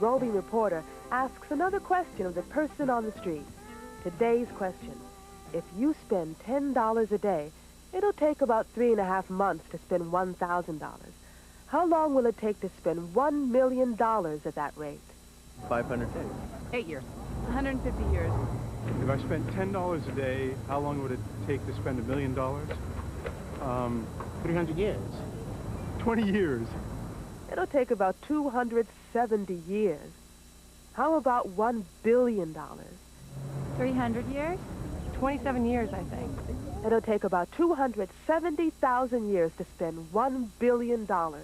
roving reporter asks another question of the person on the street. Today's question: if you spend $10 a day, it'll take about 3.5 months to spend $1,000. How long will it take to spend $1 million at that rate? 500 days. 8 years. 150 years. If I spent $10 a day, how long would it take to spend $1 million? 300 years. 20 years. It'll take about 270 years. How about $1 billion? 300 years? 27 years, I think. It'll take about 270,000 years to spend $1 billion. Was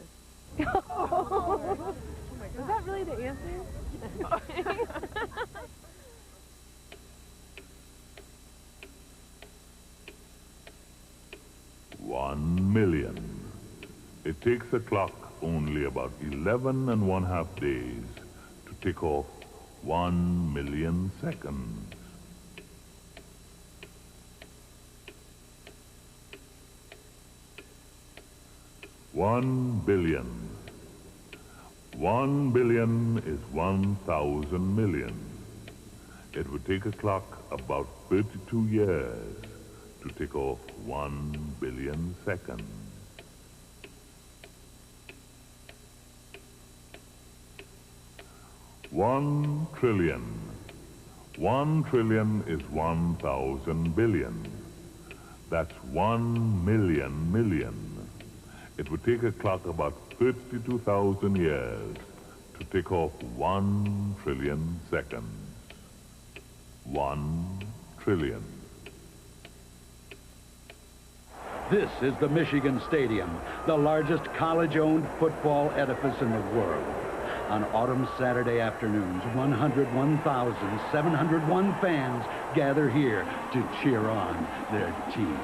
that really the answer? $1 million. It takes a clock only about 11½ days to tick off 1 million seconds. $1 billion. 1 billion is 1,000 million. It would take a clock about 32 years to tick off 1 billion seconds. $1 trillion. 1 trillion is 1,000 billion. That's 1 million million. It would take a clock about 32,000 years to tick off 1 trillion seconds. 1 trillion. This is the Michigan Stadium, the largest college-owned football edifice in the world. On autumn Saturday afternoons, 101,701 fans gather here to cheer on their team.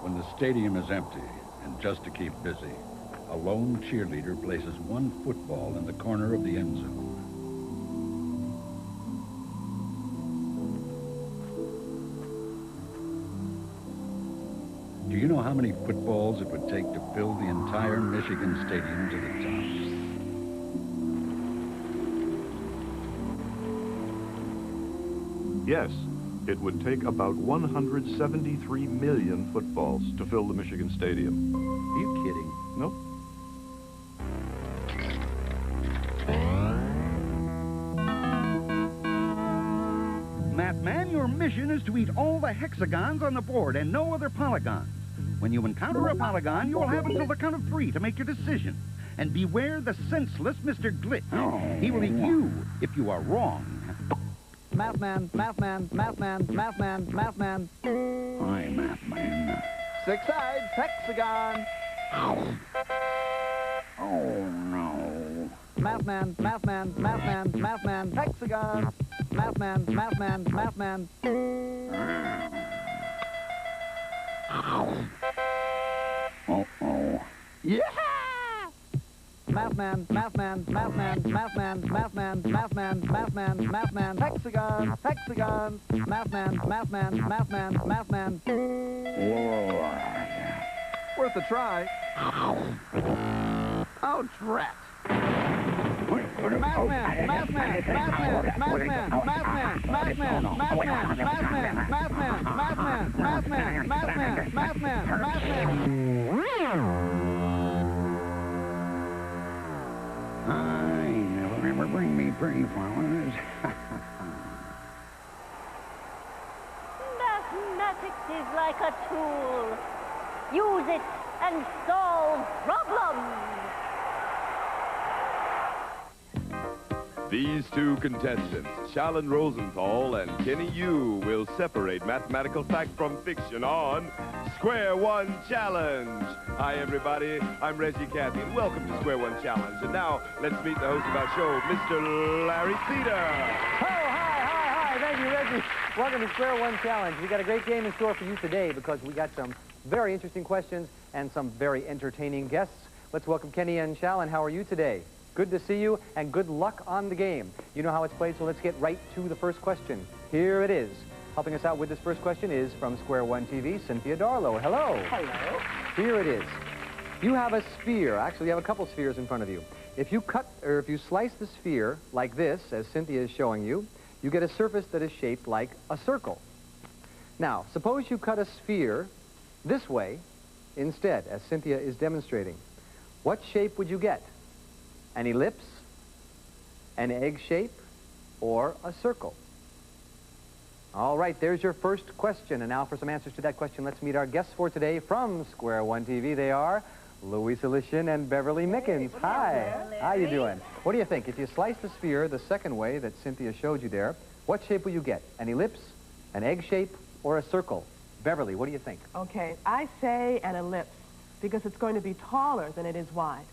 When the stadium is empty, and just to keep busy, a lone cheerleader places one football in the corner of the end zone. Do you know how many footballs it would take to fill the entire Michigan Stadium to the top? Yes, it would take about 173 million footballs to fill the Michigan Stadium. Are you kidding? Nope. Mathman, your mission is to eat all the hexagons on the board and no other polygons. When you encounter a polygon, you will have until the count of 3 to make your decision. And beware the senseless Mr. Glitch. He will eat you if you are wrong. Mathman, Mathman, Mathman, Mathman, Mathman. Hi, Mathman. 6 sides, hexagon. Oh, no. Mathman, Mathman, Mathman, Mathman, hexagon. Mathman, Mathman, Mathman. Uh-oh. Yeah! Mathman, Mathman, Mathman, Mathman, Mathman, Mathman, Mathman, Mathman, hexagon, hexagon. Mathman, Mathman, Mathman, Mathman. Worth a try. Oh, drat. Mathman, Mathman, Mathman, Mathman, Mathman, Mathman, Mathman, Mathman, Mathman, Mathman, Mathman, Mathman, Mathman. I never ever bring me pretty flowers. Mathematics is like a tool. Use it and solve problems. These two contestants, Shalon Rosenthal and Kenny Yu, will separate mathematical fact from fiction on Square One Challenge. Hi, everybody. I'm Reggie Cathy, and welcome to Square One Challenge. And now, let's meet the host of our show, Mr. Larry Cedar. Oh, hi. Thank you, Reggie. Welcome to Square One Challenge. We got a great game in store for you today because we got some very interesting questions and some very entertaining guests. Let's welcome Kenny and Shalon. How are you today? Good to see you, and good luck on the game. You know how it's played, so let's get right to the first question. Here it is. Helping us out with this first question is from Square One TV, Cynthia Darlow. Hello. Hello. Here it is. You have a sphere. Actually, you have a couple spheres in front of you. If you slice the sphere like this, as Cynthia is showing you, you get a surface that is shaped like a circle. Now, suppose you cut a sphere this way instead, as Cynthia is demonstrating. What shape would you get? An ellipse, an egg shape, or a circle? All right, there's your first question. And now for some answers to that question, let's meet our guests for today from Square One TV. They are Louisa Lishin and Beverly Mickens. Hi. How you doing? What do you think? If you slice the sphere the second way that Cynthia showed you there, what shape will you get? An ellipse, an egg shape, or a circle? Beverly, what do you think? Okay, I say an ellipse because it's going to be taller than it is wide.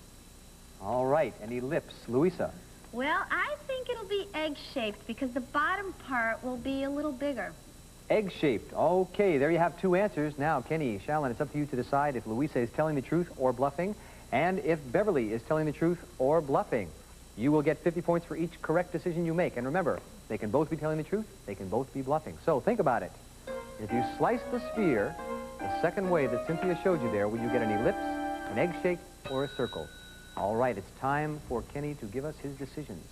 All right, an ellipse. Louisa? Well, I think it'll be egg-shaped because the bottom part will be a little bigger. Egg-shaped. Okay, there you have two answers. Now, Kenny, Shalon, it's up to you to decide if Louisa is telling the truth or bluffing, and if Beverly is telling the truth or bluffing. You will get 50 points for each correct decision you make. And remember, they can both be telling the truth, they can both be bluffing. So think about it. If you slice the sphere the second way that Cynthia showed you there, will you get an ellipse, an egg shape, or a circle? All right, it's time for Kenny to give us his decisions.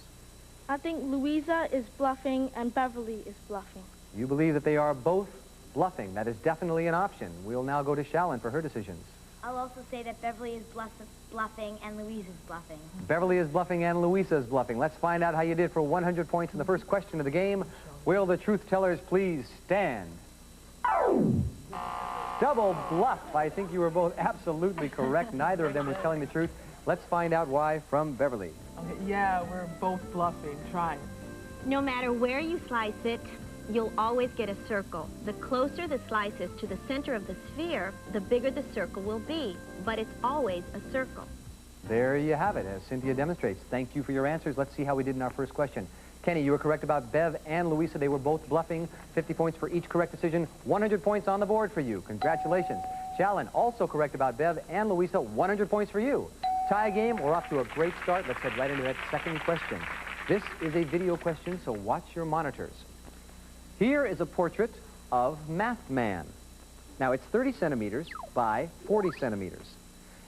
I think Louisa is bluffing and Beverly is bluffing. You believe that they are both bluffing. That is definitely an option. We'll now go to Shalon for her decisions. I'll also say that Beverly is bluffing and Louise is bluffing. Beverly is bluffing and Louisa is bluffing. Let's find out how you did for 100 points in the first question of the game. Will the truth tellers please stand? Double bluff. I think you were both absolutely correct. Neither of them was telling the truth. Let's find out why from Beverly. Okay, yeah, we're both bluffing. Try it. No matter where you slice it, you'll always get a circle. The closer the slice is to the center of the sphere, the bigger the circle will be. But it's always a circle. There you have it, as Cynthia demonstrates. Thank you for your answers. Let's see how we did in our first question. Kenny, you were correct about Bev and Louisa. They were both bluffing. 50 points for each correct decision. 100 points on the board for you. Congratulations. Shalon, also correct about Bev and Louisa. 100 points for you. Tie game, we're off to a great start. Let's head right into that second question. This is a video question, so watch your monitors. Here is a portrait of Mathman. Now, it's 30 centimeters by 40 centimeters.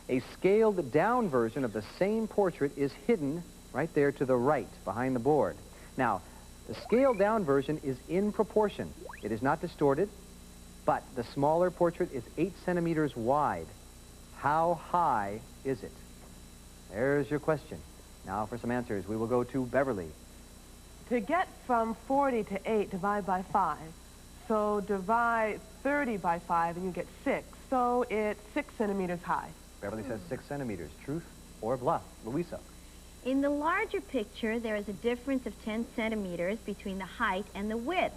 A scaled down version of the same portrait is hidden right there to the right, behind the board. Now, the scaled down version is in proportion. It is not distorted, but the smaller portrait is 8 centimeters wide. How high is it? There's your question. Now for some answers, we will go to Beverly. To get from 40 to 8, divide by 5. So divide 30 by 5 and you get 6. So it's 6 centimeters high. Beverly says 6 centimeters. Truth or bluff? Louisa? In the larger picture, there is a difference of 10 centimeters between the height and the width.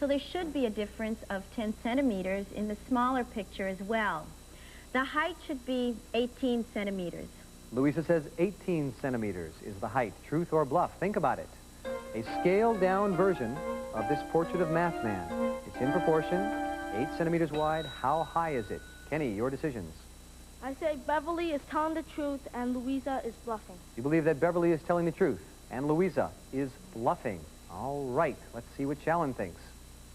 So there should be a difference of 10 centimeters in the smaller picture as well. The height should be 18 centimeters. Louisa says 18 centimeters is the height. Truth or bluff? Think about it. A scaled-down version of this portrait of Mathman. It's in proportion, 8 centimeters wide. How high is it? Kenny, your decisions. I say Beverly is telling the truth and Louisa is bluffing. You believe that Beverly is telling the truth and Louisa is bluffing. All right, let's see what Shalon thinks.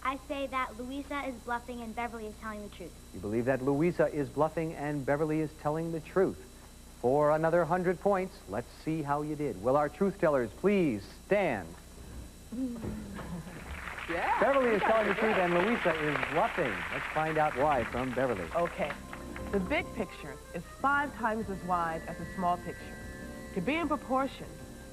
I say that Louisa is bluffing and Beverly is telling the truth. You believe that Louisa is bluffing and Beverly is telling the truth. For another 100 points, let's see how you did. Will our truth tellers please stand? Yeah. Beverly is telling the truth and Louisa is bluffing. Let's find out why from Beverly. Okay. The big picture is 5 times as wide as a small picture. To be in proportion,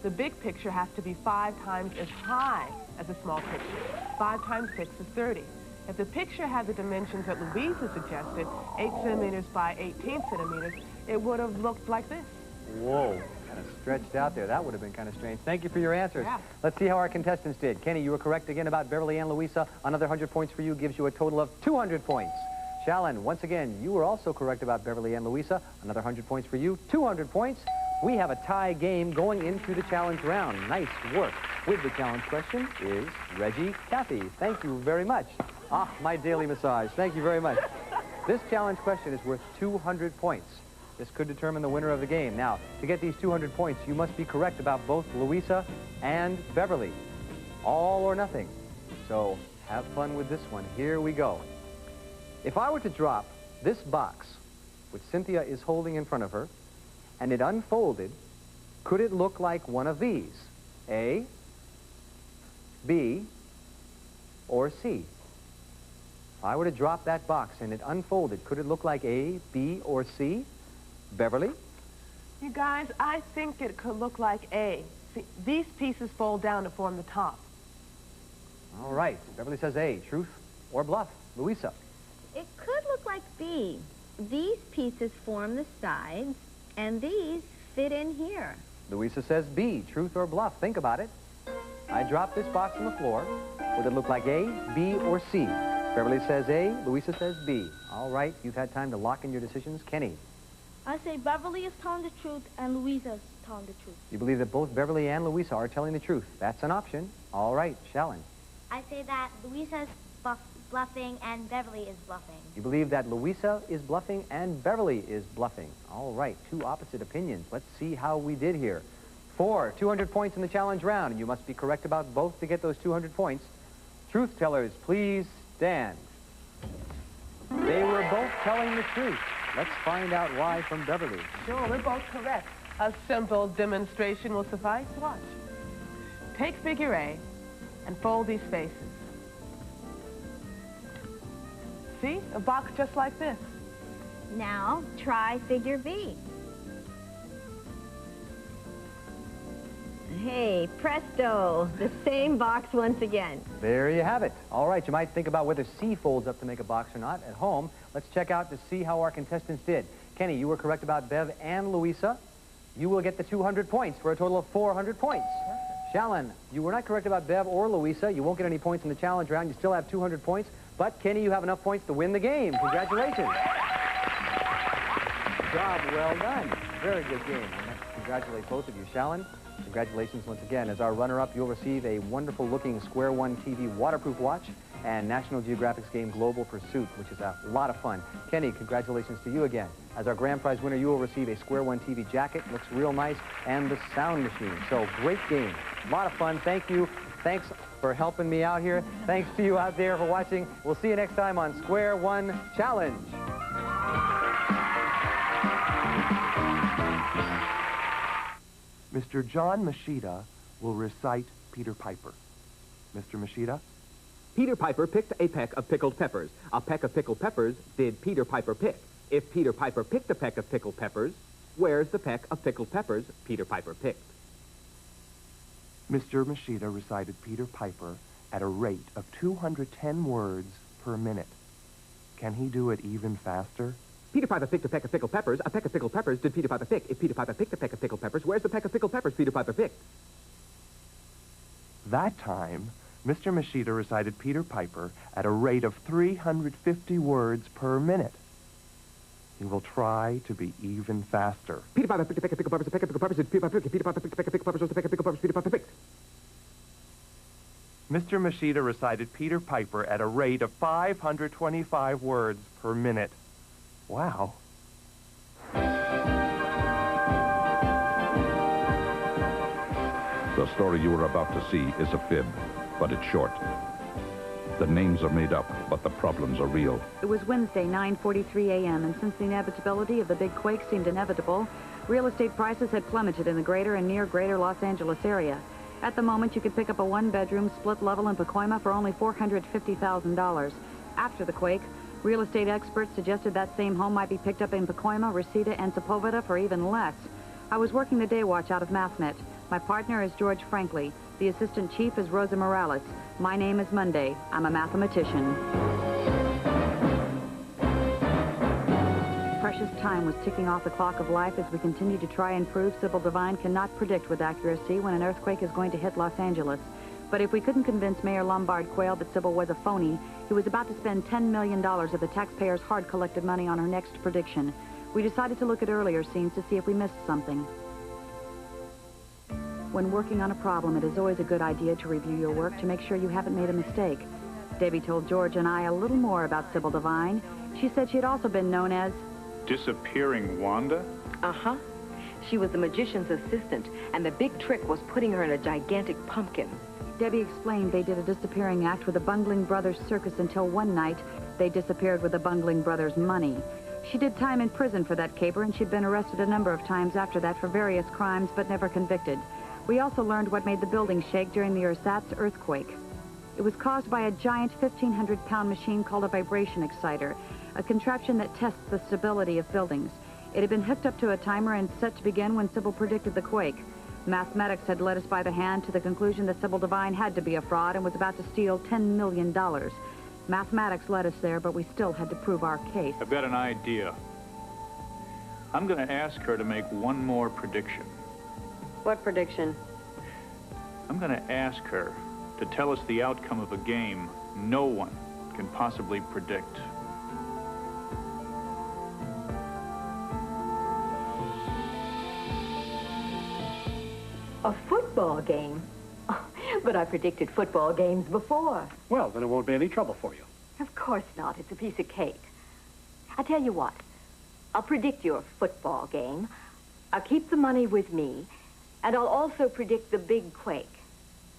the big picture has to be 5 times as high as a small picture. 5 times 6 is 30. If the picture had the dimensions that Louisa suggested, 8 centimeters by 18 centimeters, it would have looked like this. Whoa. Kind of stretched out there. That would have been kind of strange. Thank you for your answers. Yeah. Let's see how our contestants did. Kenny, you were correct again about Beverly and Louisa. Another 100 points for you gives you a total of 200 points. Shallon, once again, you were also correct about Beverly and Louisa. Another 100 points for you, 200 points. We have a tie game going into the challenge round. Nice work. With the challenge question is Reggie Cathy. Thank you very much. Ah, my daily massage. Thank you very much. This challenge question is worth 200 points. This could determine the winner of the game. Now, to get these 200 points, you must be correct about both Louisa and Beverly. All or nothing. So, have fun with this one. Here we go. If I were to drop this box, which Cynthia is holding in front of her, and it unfolded, could it look like one of these? A, B, or C? If I were to drop that box and it unfolded, could it look like A, B, or C? Beverly? You guys, I think it could look like A. See, these pieces fold down to form the top. All right. Beverly says A. Truth or bluff? Louisa? It could look like B. These pieces form the sides, and these fit in here. Louisa says B. Truth or bluff? Think about it. I dropped this box on the floor. Would it look like A, B, or C? Beverly says A. Louisa says B. All right. You've had time to lock in your decisions. Kenny? I say Beverly is telling the truth and Louisa is telling the truth. You believe that both Beverly and Louisa are telling the truth. That's an option. All right. Shallon? I say that Louisa's bluffing and Beverly is bluffing. You believe that Louisa is bluffing and Beverly is bluffing. All right. Two opposite opinions. Let's see how we did here. 200 points in the challenge round, and you must be correct about both to get those 200 points. Truth tellers, please stand. They were both telling the truth. Let's find out why from Beverly. Sure, we're both correct. A simple demonstration will suffice. Watch. Take figure A and fold these faces. See? A box just like this. Now, try figure B. Hey, presto, the same box once again. There you have it. All right, you might think about whether C folds up to make a box or not at home. Let's check out to see how our contestants did. Kenny, you were correct about Bev and Louisa. You will get the 200 points for a total of 400 points. Shallon, you were not correct about Bev or Louisa. You won't get any points in the challenge round. You still have 200 points. But, Kenny, you have enough points to win the game. Congratulations. Job well done. Very good game. Congratulate both of you. Shallon, congratulations once again. As our runner-up, you'll receive a wonderful-looking Square One TV waterproof watch and National Geographic's game Global Pursuit, which is a lot of fun. Kenny, congratulations to you again. As our grand prize winner, you will receive a Square One TV jacket, looks real nice, and the sound machine. So, great game. A lot of fun. Thank you. Thanks for helping me out here. Thanks to you out there for watching. We'll see you next time on Square One Challenge. Mr. John Machida will recite Peter Piper. Mr. Machida? Peter Piper picked a peck of pickled peppers. A peck of pickled peppers did Peter Piper pick. If Peter Piper picked a peck of pickled peppers, where's the peck of pickled peppers Peter Piper picked? Mr. Machida recited Peter Piper at a rate of 210 words per minute. Can he do it even faster? Peter Piper picked a peck of pickled peppers. A peck of pickled peppers did Peter Piper pick. If Peter Piper picked a peck of pickled peppers, where's the peck of pickled peppers Peter Piper picked? That time, Mr. Machida recited Peter Piper at a rate of 350 words per minute. He will try to be even faster. Peter Piper picked a peck of pickled peppers. A peck of pickled peppers did Peter Piper pick. If Peter Piper picked a peck of pickled peppers, where's the peck of pickled peppers Peter Piper picked? Mr. Machida recited Peter Piper at a rate of 525 words per minute. Wow. The story you are about to see is a fib, but it's short. The names are made up, but the problems are real. It was Wednesday, 9:43 a.m., and since the inevitability of the big quake seemed inevitable, real estate prices had plummeted in the greater and near greater Los Angeles area. At the moment, you could pick up a one-bedroom split level in Pacoima for only $450,000. After the quake, real estate experts suggested that same home might be picked up in Pacoima, Reseda, and Sepulveda for even less. I was working the day watch out of Mathnet. My partner is George Frankley. The assistant chief is Rosa Morales. My name is Monday. I'm a mathematician. precious time was ticking off the clock of life as we continued to try and prove Sybil Devine cannot predict with accuracy when an earthquake is going to hit Los Angeles. But if we couldn't convince Mayor Lombard Quayle that Sybil was a phony, he was about to spend $10 million of the taxpayers' hard-collected money on her next prediction. We decided to look at earlier scenes to see if we missed something. When working on a problem, it is always a good idea to review your work to make sure you haven't made a mistake. Debbie told George and I a little more about Sybil Devine. She said she had also been known as... Disappearing Wanda? Uh-huh. She was the magician's assistant, and the big trick was putting her in a gigantic pumpkin. Debbie explained they did a disappearing act with the Bungling Brothers Circus until one night they disappeared with the Bungling Brothers' money. She did time in prison for that caper, and she'd been arrested a number of times after that for various crimes, but never convicted. We also learned what made the building shake during the Ersatz Earthquake. It was caused by a giant 1,500-pound machine called a vibration exciter, a contraption that tests the stability of buildings. It had been hooked up to a timer and set to begin when Sybil predicted the quake. Mathematics had led us by the hand to the conclusion that Sybil Devine had to be a fraud and was about to steal $10 million. Mathematics led us there, but we still had to prove our case. I've got an idea. I'm going to ask her to make one more prediction. What prediction? I'm going to ask her to tell us the outcome of a game no one can possibly predict. A football game? Oh, but I predicted football games before. Well, then it won't be any trouble for you. Of course not. It's a piece of cake. I'll tell you what. I'll predict your football game. I'll keep the money with me. And I'll also predict the big quake.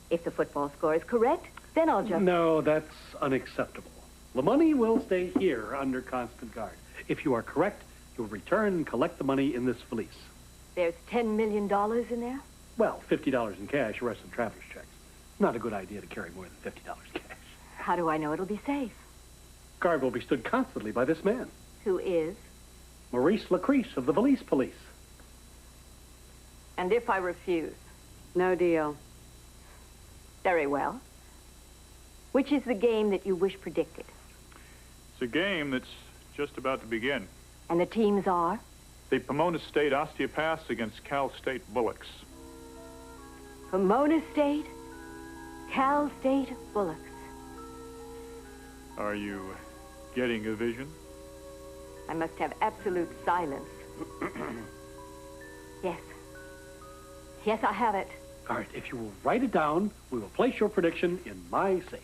If the football score is correct, then I'll just... No, that's unacceptable. The money will stay here under constant guard. If you are correct, you'll return and collect the money in this valise. There's $10 million in there? Well, $50 in cash, the rest in traveler's checks. Not a good idea to carry more than $50 cash. How do I know it'll be safe? Guard will be stood constantly by this man. Who is? Maurice Lacrease of the Valise Police. And if I refuse? No deal. Very well. Which is the game that you wish predicted? It's a game that's just about to begin. And the teams are? The Pomona State Osteopaths against Cal State Bullocks. Pomona State, Cal State Bullocks. Are you getting a vision? I must have absolute silence. Yes. Yes, I have it. All right, if you will write it down, we will place your prediction in my safe.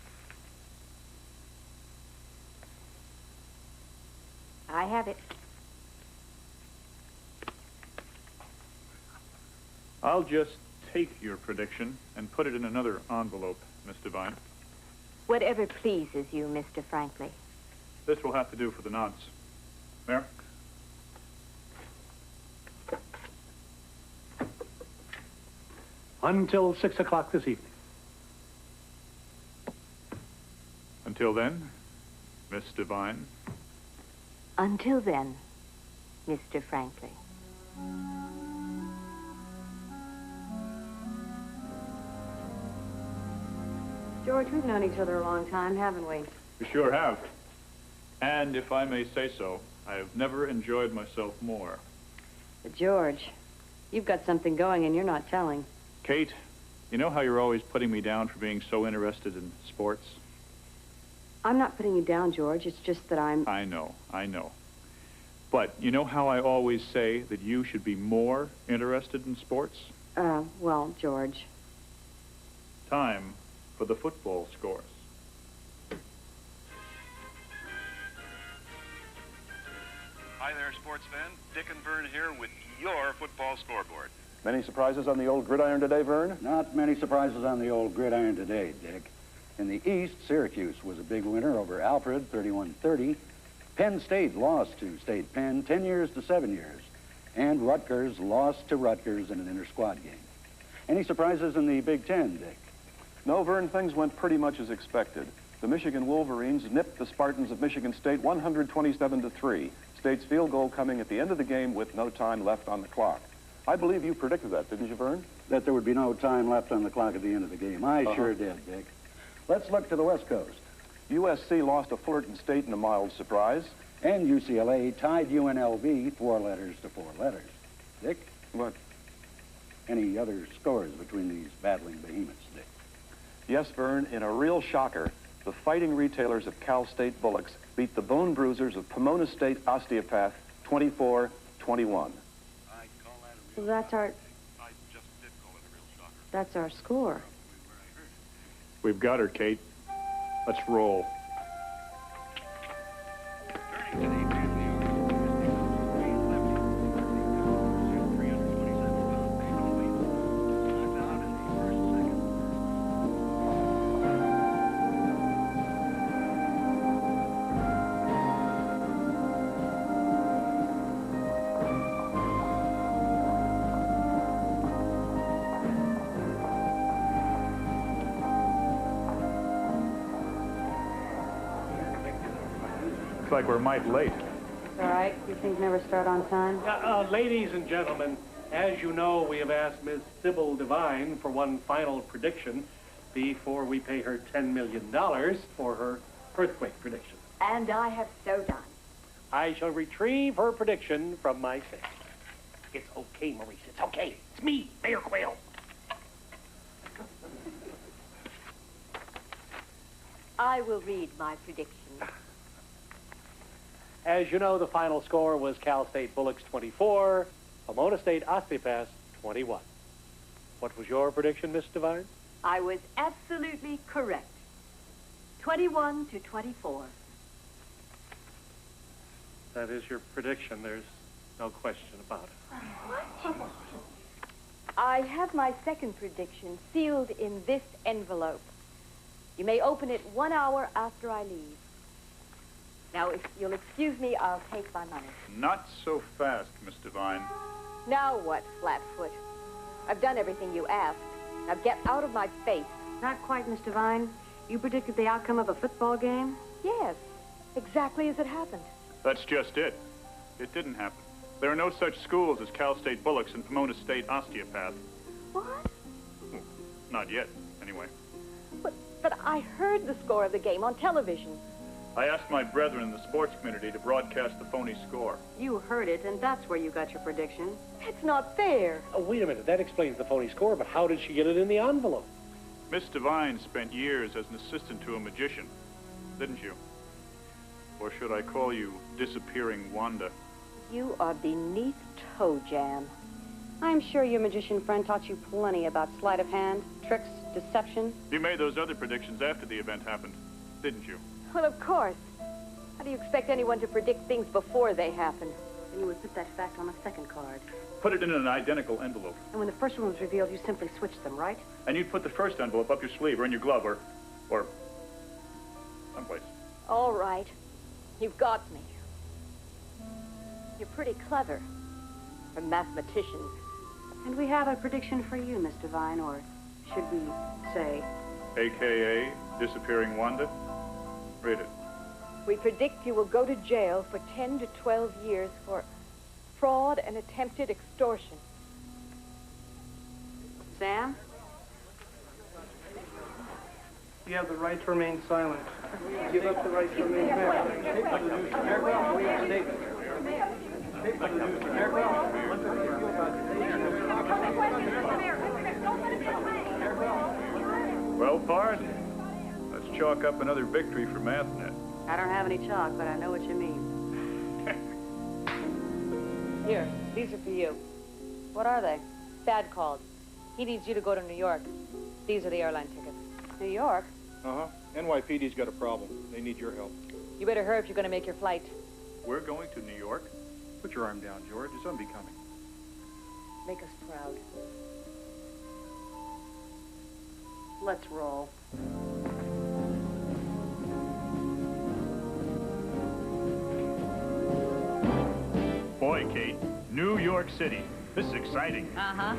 I have it. I'll just take your prediction and put it in another envelope, Miss Devine. Whatever pleases you, Mr. Franklin. This will have to do for the nonce. Mayor? Until 6 o'clock this evening. Until then, Miss Devine. Until then, Mr. Franklin. George, we've known each other a long time, haven't we? We sure have. And if I may say so, I have never enjoyed myself more. But George, you've got something going and you're not telling. Kate, you know how you're always putting me down for being so interested in sports? I'm not putting you down, George. It's just that I'm... I know. But you know how I always say that you should be more interested in sports? Well, George. Time for the football scores. Hi there, sports fan. Dick and Vern here with your football scoreboard. Many surprises on the old gridiron today, Vern? Not many surprises on the old gridiron today, Dick. In the East, Syracuse was a big winner over Alfred, 31-30. Penn State lost to State Penn 10 years to 7 years. And Rutgers lost to Rutgers in an inter-squad game. Any surprises in the Big Ten, Dick? No, Vern, things went pretty much as expected. The Michigan Wolverines nipped the Spartans of Michigan State 127-3. State's field goal coming at the end of the game with no time left on the clock. I believe you predicted that, didn't you, Vern? That there would be no time left on the clock at the end of the game. I sure did, Dick. Let's look to the West Coast. USC lost to Fullerton State in a mild surprise. And UCLA tied UNLV 4 letters to 4 letters. Dick? What? Any other scores between these battling behemoths, Dick? Yes, Vern, in a real shocker, the Fighting Retailers of Cal State Bullocks beat the Bone Bruisers of Pomona State Osteopath 24-21. Well, that's our score. We've got her, Kate. Let's roll. Looks like we're mighty late. It's all right. You things never start on time. Ladies and gentlemen, as you know, we have asked Miss Sybil Devine for one final prediction before we pay her $10 million for her earthquake prediction. And I have so done. I shall retrieve her prediction from my safe. It's okay, Maurice. It's okay. It's me, Mayor Quail. I will read my prediction. As you know, the final score was Cal State Bullocks 24, Pomona State Osteopaths 21. What was your prediction, Miss Devine? I was absolutely correct. 21-24. That is your prediction. There's no question about it. I have my second prediction sealed in this envelope. You may open it 1 hour after I leave. Now, if you'll excuse me, I'll take my money. Not so fast, Miss Devine. Now what, Flatfoot? I've done everything you asked. Now get out of my face. Not quite, Miss Devine. You predicted the outcome of a football game? Yes, exactly as it happened. That's just it. It didn't happen. There are no such schools as Cal State Bullocks and Pomona State Osteopath. What? Well, not yet, anyway. But I heard the score of the game on television. I asked my brethren in the sports community to broadcast the phony score. You heard it, and that's where you got your prediction. It's not fair. Oh, wait a minute. That explains the phony score, but how did she get it in the envelope? Miss Devine spent years as an assistant to a magician, didn't you? Or should I call you Disappearing Wanda? You are beneath toe jam. I'm sure your magician friend taught you plenty about sleight of hand, tricks, deception. You made those other predictions after the event happened, didn't you? Well, of course. How do you expect anyone to predict things before they happen? Then you would put that fact on a second card. Put it in an identical envelope. And when the first one was revealed, you simply switched them, right? And you'd put the first envelope up your sleeve or in your glove or someplace. All right. You've got me. You're pretty clever for mathematicians. And we have a prediction for you, Miss Devine, or should we say... AKA Disappearing Wanda? Read it. We predict you will go to jail for 10 to 12 years for fraud and attempted extortion. Sam? You have the right to remain silent. Give up the right to remain Well, Bart, let's chalk up another victory for Mathnet. I don't have any chalk, but I know what you mean. Here, these are for you. What are they? Dad called. He needs you to go to New York. These are the airline tickets. New York? Uh-huh. NYPD's got a problem. They need your help. You better hurry if you're going to make your flight. We're going to New York? Put your arm down, George. It's unbecoming. Make us proud. Let's roll. Boy, Kate, New York City. This is exciting. Uh-huh.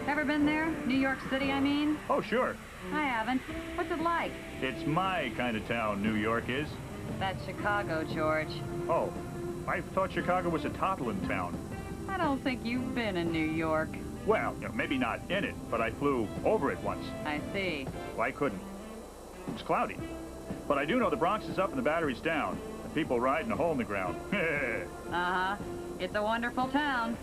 Ever been there? New York City, I mean? Oh, sure. I haven't. What's it like? It's my kind of town, New York is. That's Chicago, George. Oh, I thought Chicago was a toddling town. I don't think you've been in New York. Well, maybe not in it, but I flew over it once. I see. Well, I couldn't. It's cloudy. But I do know the Bronx is up and the Battery's down. And people riding a hole in the ground. Uh-huh. It's a wonderful town.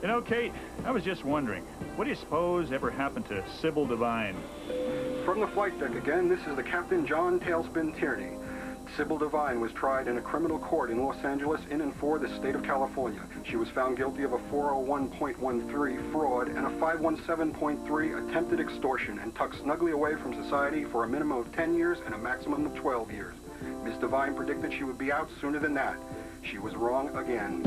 You know, Kate, I was just wondering, what do you suppose ever happened to Sybil Devine? From the flight deck again, this is the Captain John Tailspin Tierney. Sybil Devine was tried in a criminal court in Los Angeles in and for the state of California. She was found guilty of a 401.13 fraud and a 517.3 attempted extortion and tucked snugly away from society for a minimum of 10 years and a maximum of 12 years. Ms. Devine predicted she would be out sooner than that. She was wrong again.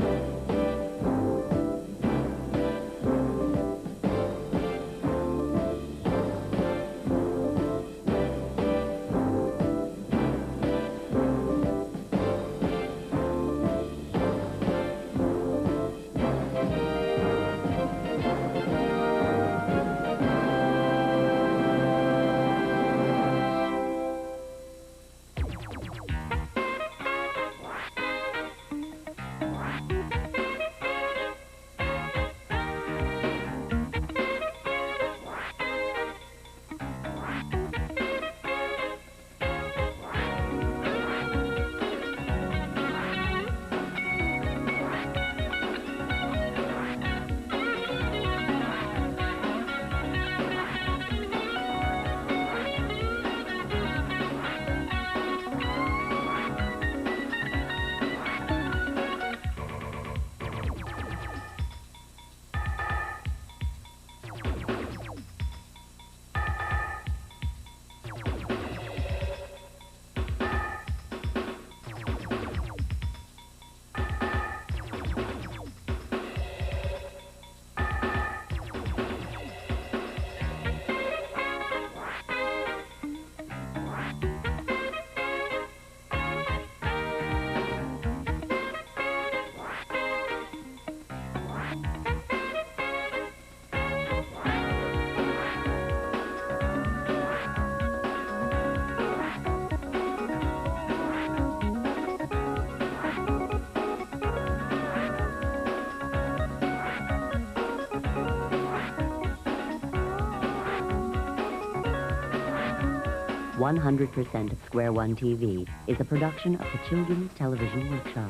100% of Square One TV is a production of the Children's Television Workshop.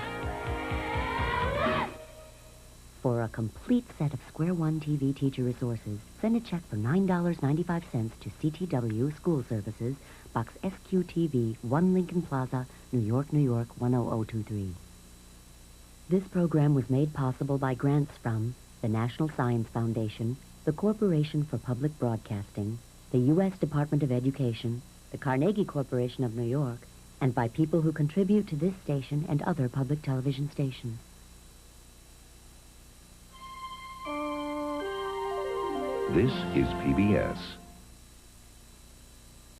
For a complete set of Square One TV teacher resources, send a check for $9.95 to CTW School Services, Box SQTV, 1 Lincoln Plaza, New York, New York, 10023. This program was made possible by grants from the National Science Foundation, the Corporation for Public Broadcasting, the U.S. Department of Education, the Carnegie Corporation of New York, and by people who contribute to this station and other public television stations. This is PBS.